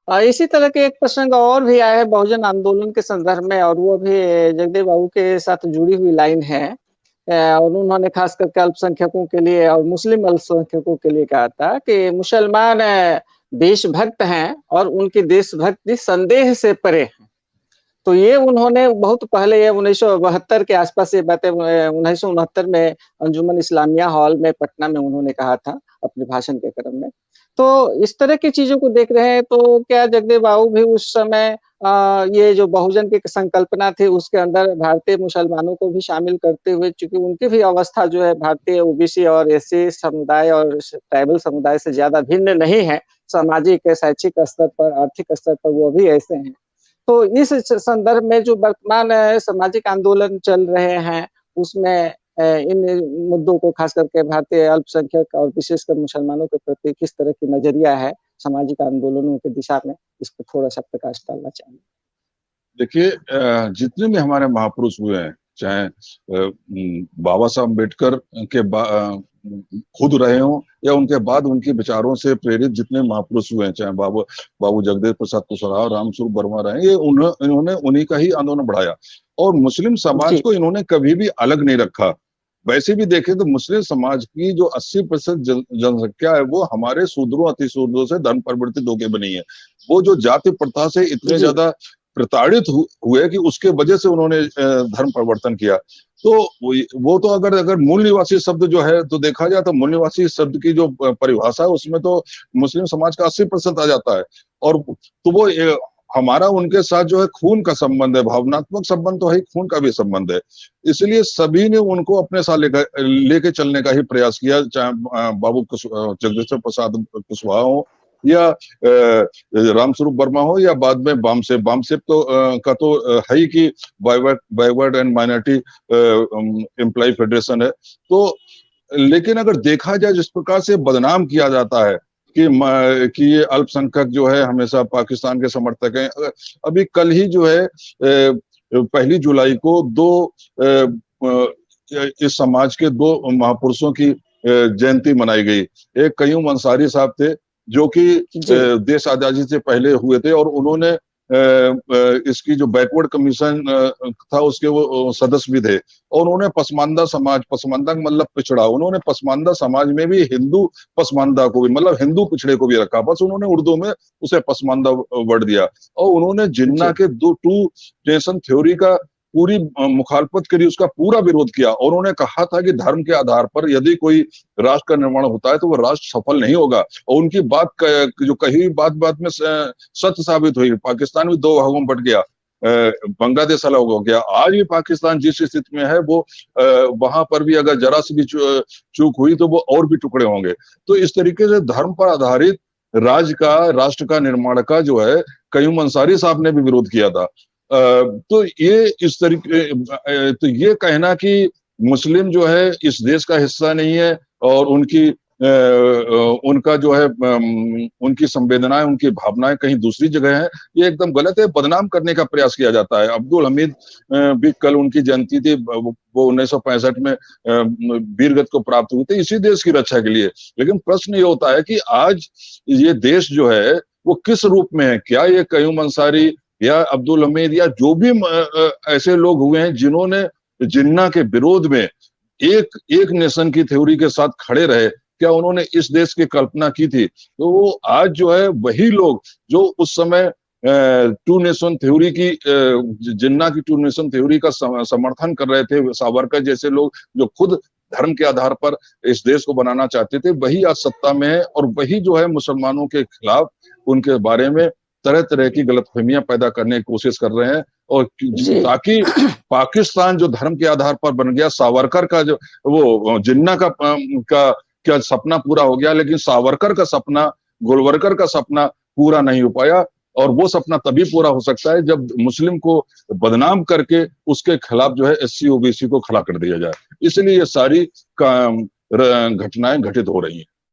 इसी तरह के एक प्रसंग और भी आया है बहुजन आंदोलन के संदर्भ में और वो भी जगदेव बाबू के साथ जुड़ी हुई लाइन है। और उन्होंने खास करके अल्पसंख्यकों के लिए और मुस्लिम अल्पसंख्यकों के लिए कहा था कि मुसलमान देशभक्त हैं और उनकी देशभक्ति संदेह से परे है। तो ये उन्होंने बहुत पहले ये 1972 के आसपास ये बातें 1969 में अंजुमन इस्लामिया हॉल में पटना में उन्होंने कहा था अपने भाषण के क्रम में। तो इस तरह की चीज़ों को देख रहे हैं तो क्या जगदेव बाबू भी उस समय ये जो बहुजन की संकल्पना थी उसके अंदर भारतीय मुसलमानों को भी शामिल करते हुए चूँकि उनकी भी अवस्था जो है भारतीय ओबीसी और एससी समुदाय और ट्राइबल समुदाय से ज़्यादा भिन्न नहीं है। सामाजिक, शैक्षिक स्तर पर, आर्थिक स्तर पर वो भी ऐसे हैं। तो इस संदर्भ में जो वर्तमान सामाजिक आंदोलन चल रहे हैं, उसमें इन मुद्दों को खास करके भारतीय अल्पसंख्यक और विशेषकर मुसलमानों के प्रति किस तरह की नज़रिया है सामाजिक आंदोलनों की दिशा में, इस पर थोड़ा-सा प्रकाश डालना चाहेंगे? देखिए जितने भी हमारे महापुरुष हुए हैं, चाहे बाबा साहब अम्बेडकर के खुद रहे हों या उनके बाद उनके विचारों से प्रेरित जितने महापुरुष हुए हैं, चाहे बाबू जगदेव प्रसाद कुशवाहा, रामस्वरूप वर्मा रहे, ये इन्होंने उन्हीं का ही आंदोलन बढ़ाया और मुस्लिम समाज को इन्होंने कभी भी अलग नहीं रखा। वैसे भी देखें तो मुस्लिम समाज की जो 80% जनसंख्या है वो हमारे शूद्रों अतिशूद्रों से धर्म परिवर्तित होकर बनी है। वो जो जाति प्रथा से इतने ज्यादा प्रताड़ित हुए कि उसके वजह से उन्होंने धर्म परिवर्तन किया। तो वो तो अगर मूल निवासी शब्द जो है तो देखा जाए तो मूल निवासी शब्द की जो परिभाषा है उसमें तो मुस्लिम समाज का 80% आ जाता है और तो वो हमारा उनके साथ जो है खून का संबंध है, भावनात्मक संबंध तो है, खून का भी संबंध है। इसलिए सभी ने उनको अपने साथ लेके चलने का ही प्रयास किया, चाहे बाबू जगदीश्वर प्रसाद कुशवाहा हो या रामस्वरूप वर्मा हो या बाद में बामसेप तो का तो है ही कि backward and minority employ federation है। तो लेकिन अगर देखा जाए जिस प्रकार से बदनाम किया जाता है कि ये अल्पसंख्यक जो है हमेशा पाकिस्तान के समर्थक हैं। अभी कल ही जो है 1 जुलाई को इस समाज के 2 महापुरुषों की जयंती मनाई गई। एक कयूम अंसारी साहब थे जो कि देश आजादी से पहले हुए थे और उन्होंने इसकी जो बैकवर्ड कमीशन था उसके वो सदस्य भी थे और उन्होंने पसमानदा समाज, पसमानदा मतलब पिछड़ा, उन्होंने पसमानदा समाज में भी हिंदू पसमानदा को भी मतलब हिंदू पिछड़े को भी रखा, बस उन्होंने उर्दू में उसे पसमानदा वर्ड दिया और उन्होंने जिन्ना के 2 नेशन थ्योरी का पूरी मुखालफत करी, उसका पूरा विरोध किया और उन्होंने कहा था कि धर्म के आधार पर यदि कोई राष्ट्र का निर्माण होता है तो वो राष्ट्र सफल नहीं होगा और उनकी बात जो कही बात में सत्य साबित हुई। पाकिस्तान भी 2 भागों में बट गया, बांग्लादेश अलग हो गया। आज भी पाकिस्तान जिस स्थिति में है वो वहां पर भी अगर जरा सी भी चूक हुई तो वो और भी टुकड़े होंगे। तो इस तरीके से धर्म पर आधारित राष्ट्र का निर्माण का जो है कयूम अंसारी साहब ने भी विरोध किया था। तो ये इस तरीके तो ये कहना कि मुस्लिम जो है इस देश का हिस्सा नहीं है और उनका जो है उनकी संवेदनाएं, उनकी भावनाएं कहीं दूसरी जगह है, ये एकदम गलत है। बदनाम करने का प्रयास किया जाता है। अब्दुल हमीद भी कल उनकी जयंती थी, वो 1965 में वीरगति को प्राप्त हुए थे इसी देश की रक्षा के लिए। लेकिन प्रश्न ये होता है कि आज ये देश जो है वो किस रूप में है? क्या ये कयूम अंसारी या अब्दुल हमीद या जो भी ऐसे लोग हुए हैं जिन्होंने जिन्ना के विरोध में एक नेशन की थ्योरी के साथ खड़े रहे, क्या उन्होंने इस देश की कल्पना की थी? तो वो आज जो है वही लोग जो उस समय 2 नेशन थ्योरी की जिन्ना की 2 नेशन थ्योरी का समर्थन कर रहे थे, सावरकर जैसे लोग जो खुद धर्म के आधार पर इस देश को बनाना चाहते थे, वही आज सत्ता में है और वही जो है मुसलमानों के खिलाफ उनके बारे में तरह तरह की गलतफहमियां पैदा करने की कोशिश कर रहे हैं और ताकि पाकिस्तान जो धर्म के आधार पर बन गया, सावरकर का जो वो जिन्ना का क्या सपना पूरा हो गया, लेकिन सावरकर का सपना, गोलवरकर का सपना पूरा नहीं हो पाया और वो सपना तभी पूरा हो सकता है जब मुस्लिम को बदनाम करके उसके खिलाफ जो है एससी ओबीसी को खड़ा कर दिया जाए। इसलिए ये सारी घटनाएं घटित हो रही हैं।